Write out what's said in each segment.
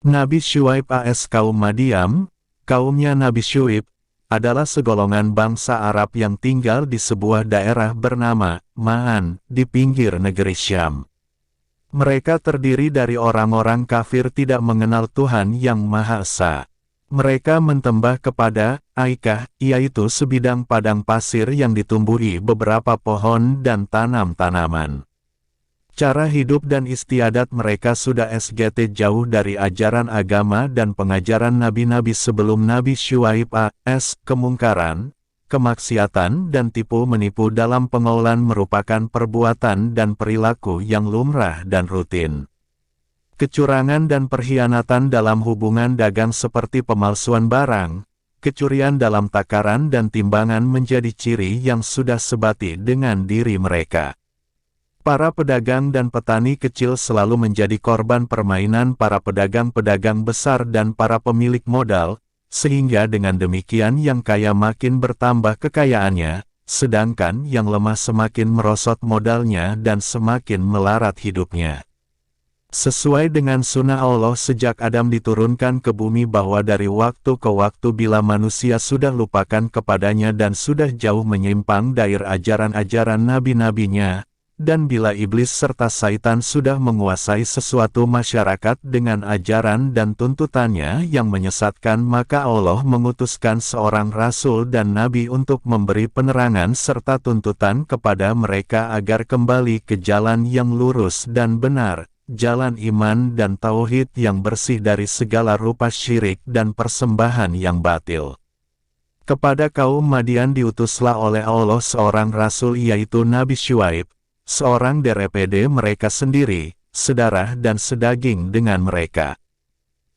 Nabi Syuaib AS kaum Madiam, kaumnya Nabi Syuaib, adalah segolongan bangsa Arab yang tinggal di sebuah daerah bernama Ma'an, di pinggir negeri Syam. Mereka terdiri dari orang-orang kafir tidak mengenal Tuhan yang Maha Esa. Mereka mentembah kepada Aikah, yaitu sebidang padang pasir yang ditumbuhi beberapa pohon dan tanam-tanaman. Cara hidup dan istiadat mereka sudah SGT jauh dari ajaran agama dan pengajaran nabi-nabi sebelum Nabi Syuaib AS. Kemungkaran, kemaksiatan dan tipu-menipu dalam pengaulan merupakan perbuatan dan perilaku yang lumrah dan rutin. Kecurangan dan perkhianatan dalam hubungan dagang seperti pemalsuan barang, kecurian dalam takaran dan timbangan menjadi ciri yang sudah sebati dengan diri mereka. Para pedagang dan petani kecil selalu menjadi korban permainan para pedagang-pedagang besar dan para pemilik modal, sehingga dengan demikian yang kaya makin bertambah kekayaannya, sedangkan yang lemah semakin merosot modalnya dan semakin melarat hidupnya. Sesuai dengan sunnah Allah sejak Adam diturunkan ke bumi bahwa dari waktu ke waktu bila manusia sudah lupakan kepadanya dan sudah jauh menyimpang dari ajaran-ajaran nabi-nabinya, dan bila iblis serta syaitan sudah menguasai sesuatu masyarakat dengan ajaran dan tuntutannya yang menyesatkan, maka Allah mengutuskan seorang rasul dan nabi untuk memberi penerangan serta tuntutan kepada mereka agar kembali ke jalan yang lurus dan benar, jalan iman dan tauhid yang bersih dari segala rupa syirik dan persembahan yang batil. Kepada kaum Madian diutuslah oleh Allah seorang rasul yaitu Nabi Syuaib, seorang daripada mereka sendiri, sedarah dan sedaging dengan mereka.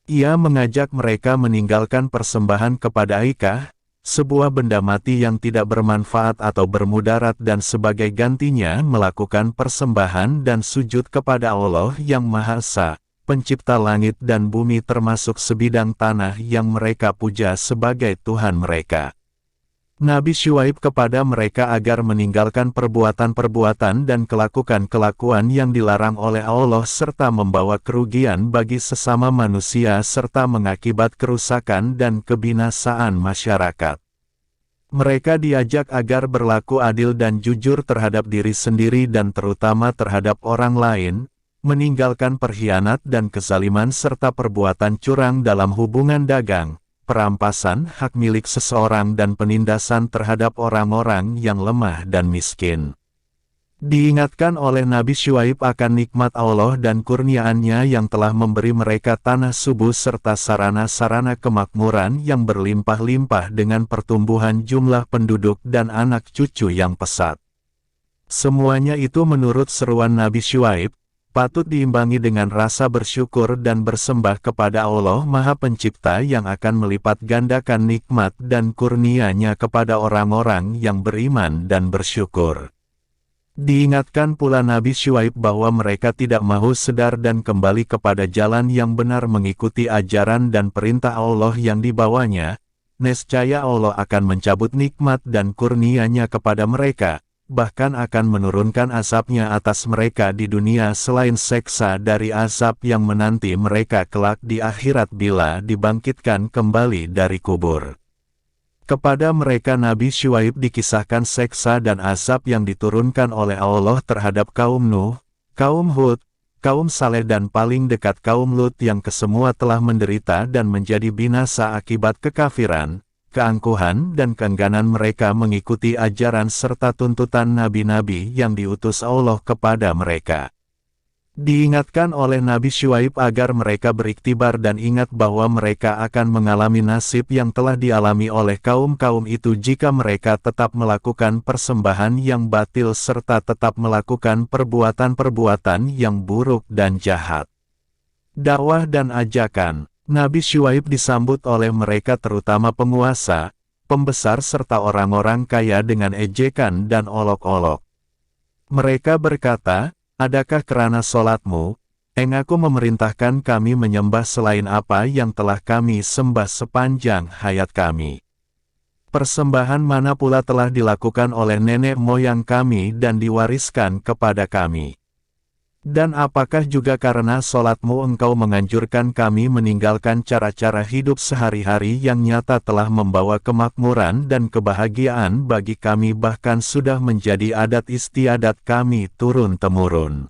Ia mengajak mereka meninggalkan persembahan kepada Aikah, sebuah benda mati yang tidak bermanfaat atau bermudarat, dan sebagai gantinya melakukan persembahan dan sujud kepada Allah yang Maha Esa, pencipta langit dan bumi termasuk sebidang tanah yang mereka puja sebagai Tuhan mereka. Nabi Syuaib kepada mereka agar meninggalkan perbuatan-perbuatan dan kelakuan-kelakuan yang dilarang oleh Allah serta membawa kerugian bagi sesama manusia serta mengakibat kerusakan dan kebinasaan masyarakat. Mereka diajak agar berlaku adil dan jujur terhadap diri sendiri dan terutama terhadap orang lain, meninggalkan perkhianat dan kezaliman serta perbuatan curang dalam hubungan dagang, perampasan hak milik seseorang dan penindasan terhadap orang-orang yang lemah dan miskin. Diingatkan oleh Nabi Syuaib akan nikmat Allah dan kurniaannya yang telah memberi mereka tanah subur serta sarana-sarana kemakmuran yang berlimpah-limpah dengan pertumbuhan jumlah penduduk dan anak cucu yang pesat. Semuanya itu menurut seruan Nabi Syuaib, patut diimbangi dengan rasa bersyukur dan bersembah kepada Allah Maha Pencipta yang akan melipat gandakan nikmat dan kurnia-Nya kepada orang-orang yang beriman dan bersyukur. Diingatkan pula Nabi Syuaib bahwa mereka tidak mahu sedar dan kembali kepada jalan yang benar mengikuti ajaran dan perintah Allah yang dibawanya, nescaya Allah akan mencabut nikmat dan kurnia-Nya kepada mereka, bahkan akan menurunkan azab-Nya atas mereka di dunia selain seksa dari azab yang menanti mereka kelak di akhirat bila dibangkitkan kembali dari kubur. Kepada mereka Nabi Syuaib dikisahkan seksa dan azab yang diturunkan oleh Allah terhadap kaum Nuh, kaum Hud, kaum Saleh dan paling dekat kaum Lut yang kesemua telah menderita dan menjadi binasa akibat kekafiran, keangkuhan dan keengganan mereka mengikuti ajaran serta tuntutan nabi-nabi yang diutus Allah kepada mereka. Diingatkan oleh Nabi Syuaib agar mereka beriktibar dan ingat bahwa mereka akan mengalami nasib yang telah dialami oleh kaum-kaum itu jika mereka tetap melakukan persembahan yang batil serta tetap melakukan perbuatan-perbuatan yang buruk dan jahat. Dakwah dan ajakan Nabi Syuaib disambut oleh mereka terutama penguasa, pembesar serta orang-orang kaya dengan ejekan dan olok-olok. Mereka berkata, "Adakah kerana solatmu, engkau memerintahkan kami menyembah selain apa yang telah kami sembah sepanjang hayat kami? Persembahan mana pula telah dilakukan oleh nenek moyang kami dan diwariskan kepada kami? Dan apakah juga karena sholatmu engkau menganjurkan kami meninggalkan cara-cara hidup sehari-hari yang nyata telah membawa kemakmuran dan kebahagiaan bagi kami bahkan sudah menjadi adat istiadat kami turun-temurun.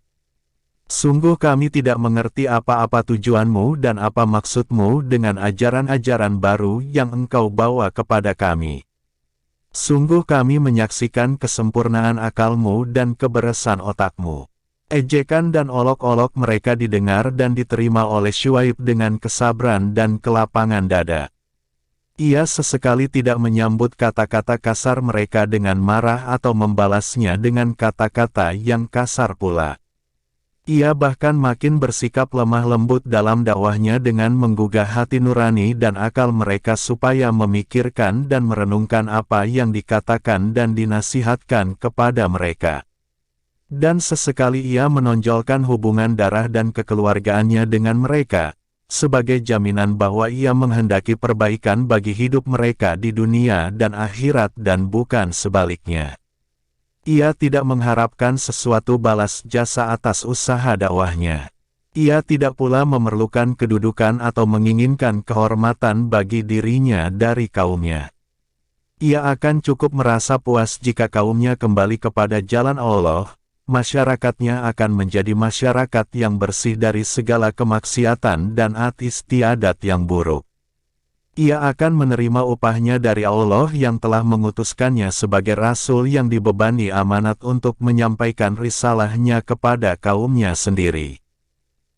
Sungguh kami tidak mengerti apa-apa tujuanmu dan apa maksudmu dengan ajaran-ajaran baru yang engkau bawa kepada kami. Sungguh kami menyaksikan kesempurnaan akalmu dan keberesan otakmu. Ejekan dan olok-olok mereka didengar dan diterima oleh Syuaib dengan kesabaran dan kelapangan dada. Ia sesekali tidak menyambut kata-kata kasar mereka dengan marah atau membalasnya dengan kata-kata yang kasar pula. Ia bahkan makin bersikap lemah lembut dalam dakwahnya dengan menggugah hati nurani dan akal mereka supaya memikirkan dan merenungkan apa yang dikatakan dan dinasihatkan kepada mereka. Dan sesekali ia menonjolkan hubungan darah dan kekeluargaannya dengan mereka, sebagai jaminan bahwa ia menghendaki perbaikan bagi hidup mereka di dunia dan akhirat dan bukan sebaliknya. Ia tidak mengharapkan sesuatu balas jasa atas usaha dakwahnya. Ia tidak pula memerlukan kedudukan atau menginginkan kehormatan bagi dirinya dari kaumnya. Ia akan cukup merasa puas jika kaumnya kembali kepada jalan Allah. Masyarakatnya akan menjadi masyarakat yang bersih dari segala kemaksiatan dan adat istiadat yang buruk. Ia akan menerima upahnya dari Allah yang telah mengutuskannya sebagai rasul yang dibebani amanat untuk menyampaikan risalahnya kepada kaumnya sendiri.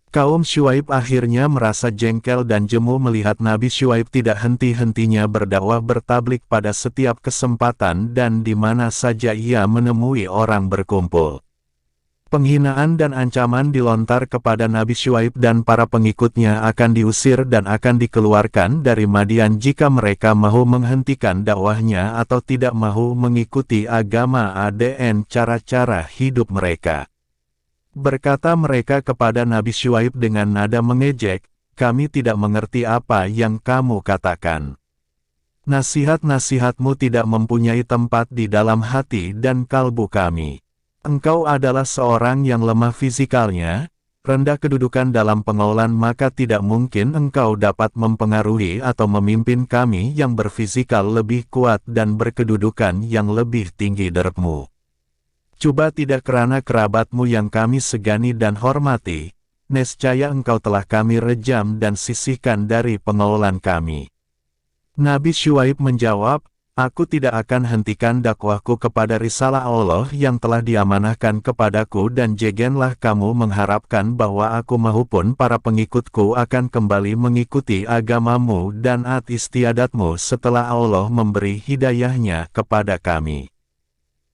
Kaum Syuaib akhirnya merasa jengkel dan jemu melihat Nabi Syuaib tidak henti-hentinya berdakwah bertablik pada setiap kesempatan dan di mana saja ia menemui orang berkumpul. Penghinaan dan ancaman dilontar kepada Nabi Syuaib dan para pengikutnya akan diusir dan akan dikeluarkan dari Madian jika mereka mahu menghentikan dakwahnya atau tidak mahu mengikuti agama dan cara-cara hidup mereka. Berkata mereka kepada Nabi Syuaib dengan nada mengejek, "Kami tidak mengerti apa yang kamu katakan. Nasihat-nasihatmu tidak mempunyai tempat di dalam hati dan kalbu kami. Engkau adalah seorang yang lemah fisikalnya, rendah kedudukan dalam pengaulan maka tidak mungkin engkau dapat mempengaruhi atau memimpin kami yang berfisikal lebih kuat dan berkedudukan yang lebih tinggi darimu. Coba tidak kerana kerabatmu yang kami segani dan hormati, nescaya engkau telah kami rejam dan sisihkan dari pengaulan kami." Nabi Syuaib menjawab, "Aku tidak akan hentikan dakwahku kepada risalah Allah yang telah diamanahkan kepadaku dan janganlah kamu mengharapkan bahwa aku maupun para pengikutku akan kembali mengikuti agamamu dan adat istiadatmu setelah Allah memberi hidayahnya kepada kami.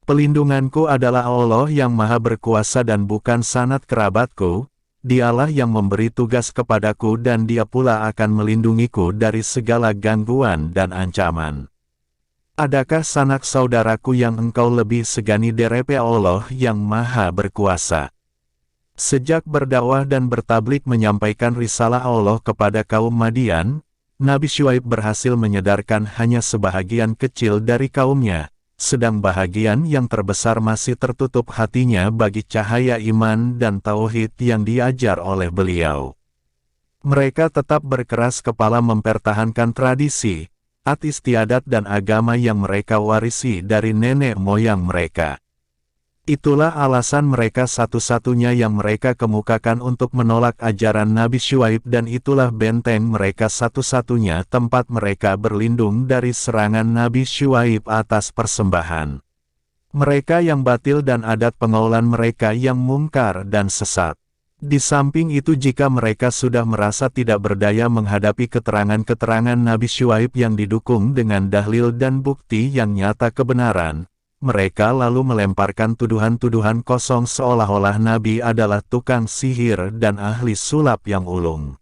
Pelindunganku adalah Allah yang maha berkuasa dan bukan sanad kerabatku, Dialah yang memberi tugas kepadaku dan Dia pula akan melindungiku dari segala gangguan dan ancaman. Adakah sanak saudaraku yang engkau lebih segani daripada Allah yang maha berkuasa?" Sejak berdakwah dan bertablik menyampaikan risalah Allah kepada kaum Madian, Nabi Syuaib berhasil menyadarkan hanya sebahagian kecil dari kaumnya, sedang bahagian yang terbesar masih tertutup hatinya bagi cahaya iman dan tauhid yang diajar oleh beliau. Mereka tetap berkeras kepala mempertahankan tradisi, adat istiadat dan agama yang mereka warisi dari nenek moyang mereka. Itulah alasan mereka satu-satunya yang mereka kemukakan untuk menolak ajaran Nabi Syuaib dan itulah benteng mereka satu-satunya tempat mereka berlindung dari serangan Nabi Syuaib atas persembahan mereka yang batil dan adat pengaulan mereka yang mungkar dan sesat. Di samping itu jika mereka sudah merasa tidak berdaya menghadapi keterangan-keterangan Nabi Syuaib yang didukung dengan dalil dan bukti yang nyata kebenaran, mereka lalu melemparkan tuduhan-tuduhan kosong seolah-olah Nabi adalah tukang sihir dan ahli sulap yang ulung.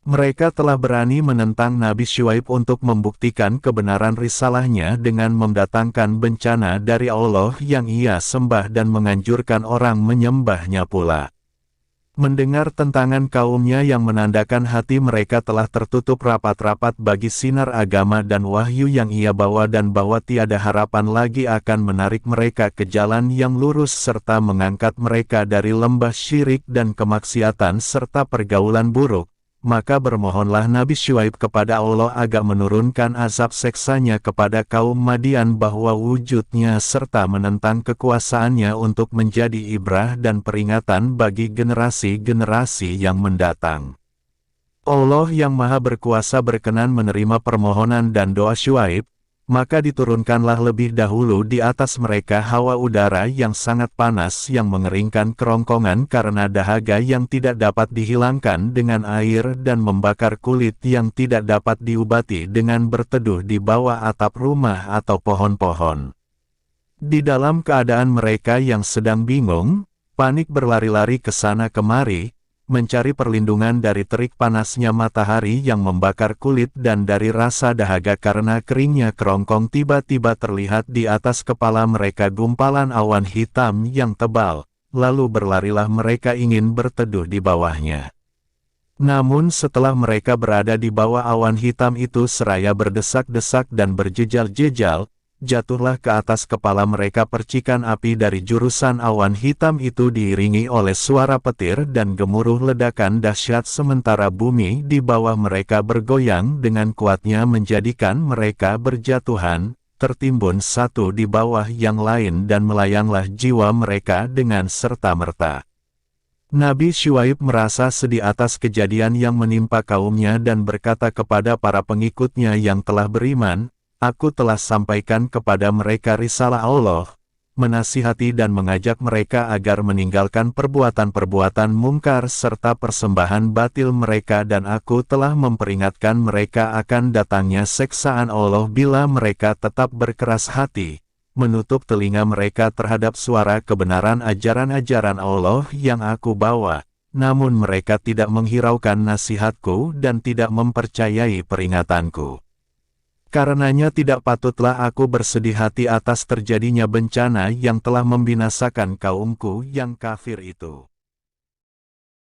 Mereka telah berani menentang Nabi Syuaib untuk membuktikan kebenaran risalahnya dengan mendatangkan bencana dari Allah yang ia sembah dan menganjurkan orang menyembahnya pula. Mendengar tentangan kaumnya yang menandakan hati mereka telah tertutup rapat-rapat bagi sinar agama dan wahyu yang ia bawa dan bahwa tiada harapan lagi akan menarik mereka ke jalan yang lurus serta mengangkat mereka dari lembah syirik dan kemaksiatan serta pergaulan buruk, maka bermohonlah Nabi Syuaib kepada Allah agar menurunkan azab seksanya kepada kaum Madian bahwa wujudnya serta menentang kekuasaannya untuk menjadi ibrah dan peringatan bagi generasi-generasi yang mendatang. Allah yang Maha Berkuasa berkenan menerima permohonan dan doa Syuaib, maka diturunkanlah lebih dahulu di atas mereka hawa udara yang sangat panas yang mengeringkan kerongkongan karena dahaga yang tidak dapat dihilangkan dengan air dan membakar kulit yang tidak dapat diobati dengan berteduh di bawah atap rumah atau pohon-pohon. Di dalam keadaan mereka yang sedang bingung, panik berlari-lari ke sana kemari, mencari perlindungan dari terik panasnya matahari yang membakar kulit dan dari rasa dahaga karena keringnya kerongkong tiba-tiba terlihat di atas kepala mereka gumpalan awan hitam yang tebal, lalu berlarilah mereka ingin berteduh di bawahnya. Namun setelah mereka berada di bawah awan hitam itu seraya berdesak-desak dan berjejal-jejal, jatuhlah ke atas kepala mereka percikan api dari jurusan awan hitam itu diiringi oleh suara petir dan gemuruh ledakan dahsyat sementara bumi di bawah mereka bergoyang dengan kuatnya menjadikan mereka berjatuhan, tertimbun satu di bawah yang lain dan melayanglah jiwa mereka dengan serta-merta. Nabi Syuaib merasa sedih atas kejadian yang menimpa kaumnya dan berkata kepada para pengikutnya yang telah beriman, "Aku telah sampaikan kepada mereka risalah Allah, menasihati dan mengajak mereka agar meninggalkan perbuatan-perbuatan mungkar serta persembahan batil mereka dan aku telah memperingatkan mereka akan datangnya seksaan Allah bila mereka tetap berkeras hati, menutup telinga mereka terhadap suara kebenaran ajaran-ajaran Allah yang aku bawa, namun mereka tidak menghiraukan nasihatku dan tidak mempercayai peringatanku. Karenanya tidak patutlah aku bersedih hati atas terjadinya bencana yang telah membinasakan kaumku yang kafir itu."